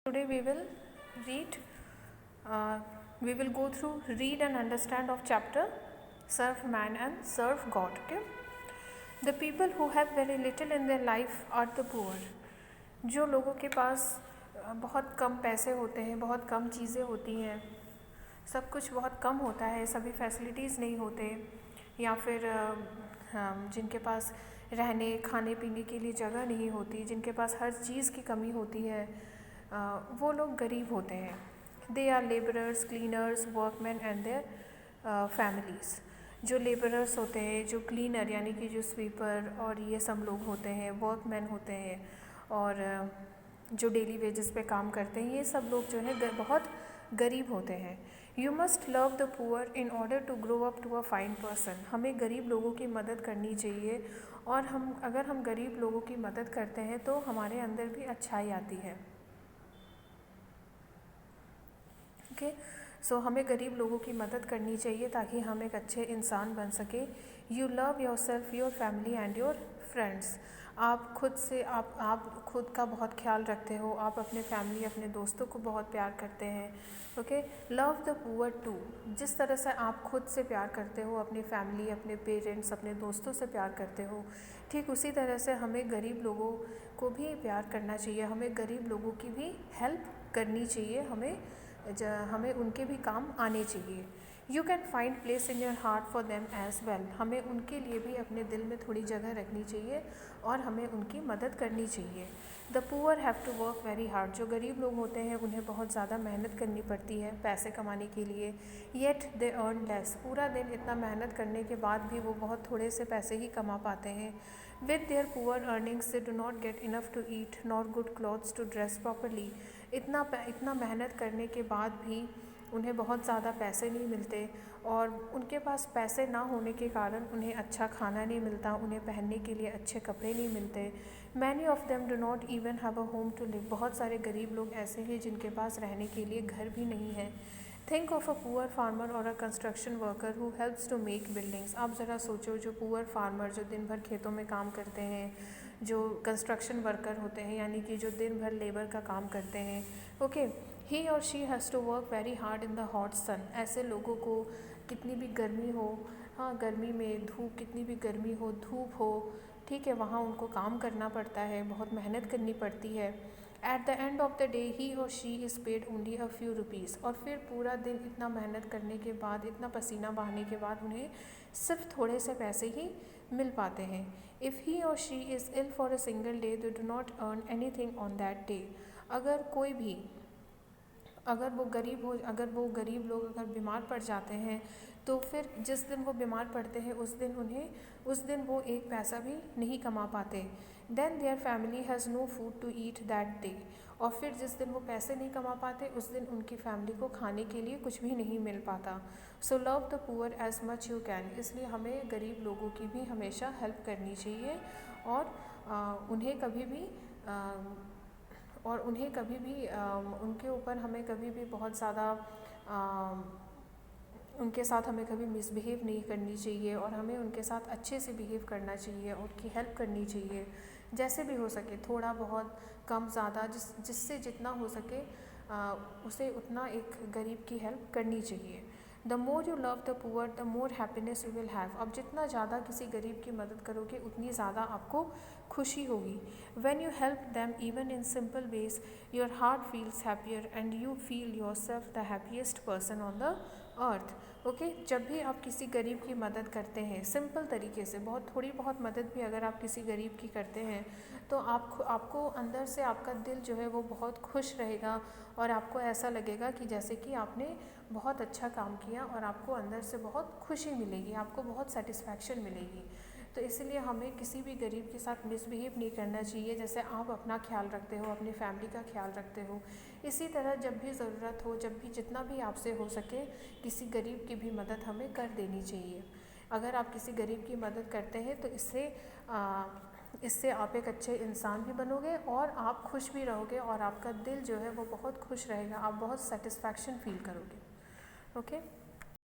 Today read, we will go through read and understand of chapter Serve Man and Serve God. Okay. The people who have very little in their life are the poor. जो लोगों के पास बहुत कम पैसे होते हैं, बहुत कम चीज़ें होती हैं, सब कुछ बहुत कम होता है, सभी फैसिलिटीज़ नहीं होते, या फिर जिनके पास रहने खाने पीने के लिए जगह नहीं होती, जिनके पास हर चीज़ की कमी होती है, वो लोग गरीब होते हैं. They are labourers, cleaners, workman and their families. जो लेबरर्स होते हैं, जो क्लीनर यानी कि जो स्वीपर और ये सब लोग होते हैं, वर्कमैन होते हैं, और जो डेली वेजेस पे काम करते हैं, ये सब लोग जो है बहुत गरीब होते हैं. You must love the poor in order to grow up to a fine person. हमें गरीब लोगों की मदद करनी चाहिए, और अगर हम गरीब लोगों की मदद करते हैं तो हमारे अंदर भी अच्छाई आती है. ओके. सो हमें गरीब लोगों की मदद करनी चाहिए ताकि हम एक अच्छे इंसान बन सके. You love your self, your family and your friends. आप खुद का बहुत ख्याल रखते हो, आप अपने फैमिली, अपने दोस्तों को बहुत प्यार करते हैं. Okay. Love the poor too. जिस तरह से आप खुद से प्यार करते हो, अपनी फैमिली, अपने पेरेंट्स, अपने दोस्तों से प्यार करते हो, ठीक उसी तरह से हमें गरीब लोगों को भी प्यार करना चाहिए. हमें गरीब लोगों की भी हेल्प करनी चाहिए. हमें उनके भी काम आने चाहिए. You can find place in your heart for them as well. हमें उनके लिए भी अपने दिल में थोड़ी जगह रखनी चाहिए और हमें उनकी मदद करनी चाहिए. The poor have to work very hard. जो गरीब लोग होते हैं उन्हें बहुत ज़्यादा मेहनत करनी पड़ती है पैसे कमाने के लिए. Yet they earn less. पूरा दिन इतना मेहनत करने के बाद भी वो बहुत थोड़े से पैसे ही कमा पाते हैं. With their poor earnings they do not get enough to eat not good clothes to dress properly. इतना मेहनत करने के बाद भी उन्हें बहुत ज़्यादा पैसे नहीं मिलते, और उनके पास पैसे ना होने के कारण उन्हें अच्छा खाना नहीं मिलता, उन्हें पहनने के लिए अच्छे कपड़े नहीं मिलते. Many of them do not even have a home to live. बहुत सारे गरीब लोग ऐसे हैं जिनके पास रहने के लिए घर भी नहीं है. Think of a poor farmer और a construction worker who helps to make buildings. आप ज़रा सोचो, जो पुअर फार्मर जो दिन भर खेतों में काम करते हैं, जो कंस्ट्रक्शन वर्कर होते हैं यानी कि जो दिन भर लेबर का काम करते हैं. ओके. ही और she has to work very hard in the hot sun. ऐसे लोगों को कितनी भी गर्मी हो, हाँ गर्मी में कितनी भी गर्मी हो, धूप हो, ठीक है, वहाँ उनको काम करना पड़ता है, बहुत मेहनत करनी पड़ती है. At the end of the day he और she is paid only a few rupees. और फिर पूरा दिन इतना मेहनत करने के बाद, इतना पसीना बहाने के बाद उन्हें सिर्फ थोड़े से पैसे ही मिल पाते हैं. इफ़ ही और she is ill for a single day they do not earn anything on that day. अगर वो गरीब लोग अगर बीमार पड़ जाते हैं तो फिर जिस दिन वो बीमार पड़ते हैं उस दिन वो एक पैसा भी नहीं कमा पाते. Then their family has no food to eat that day. और फिर जिस दिन वो पैसे नहीं कमा पाते उस दिन उनकी फैमिली को खाने के लिए कुछ भी नहीं मिल पाता. So love the poor as much you can. इसलिए हमें गरीब लोगों की भी हमेशा हेल्प करनी चाहिए, और उन्हें कभी भी उनके ऊपर हमें कभी भी बहुत ज़्यादा उनके साथ हमें कभी मिसबिहेव नहीं करनी चाहिए, और हमें उनके साथ अच्छे से बिहेव करना चाहिए, उनकी हेल्प करनी चाहिए जैसे भी हो सके. थोड़ा बहुत कम ज़्यादा जिससे जितना हो सके उसे उतना एक गरीब की हेल्प करनी चाहिए. The more you love the poor the more happiness you will have. अब जितना ज़्यादा किसी गरीब की मदद करोगे उतनी ज़्यादा आपको खुशी होगी. When you help them even in simple ways your heart feels happier and you feel your self the happiest person on the earth. Okay. जब भी आप किसी गरीब की मदद करते हैं सिंपल तरीके से, थोड़ी बहुत मदद भी अगर आप किसी गरीब की करते हैं तो आपको अंदर से आपका दिल जो है वो बहुत खुश रहेगा, और आपको ऐसा लगेगा कि जैसे कि आपने बहुत अच्छा काम किया, और आपको अंदर से बहुत खुशी मिलेगी, आपको बहुत सेटिस्फैक्शन मिलेगी. तो इसलिए हमें किसी भी गरीब के साथ मिसबिहेव नहीं करना चाहिए. जैसे आप अपना ख्याल रखते हो, अपनी फैमिली का ख्याल रखते हो, इसी तरह जब भी ज़रूरत हो, जब भी जितना भी आपसे हो सके किसी गरीब की भी मदद हमें कर देनी चाहिए. अगर आप किसी गरीब की मदद करते हैं तो इससे आप एक अच्छे इंसान भी बनोगे, और आप खुश भी रहोगे, और आपका दिल जो है वो बहुत खुश रहेगा, आप बहुत सेटिस्फैक्शन फील करोगे. ओके.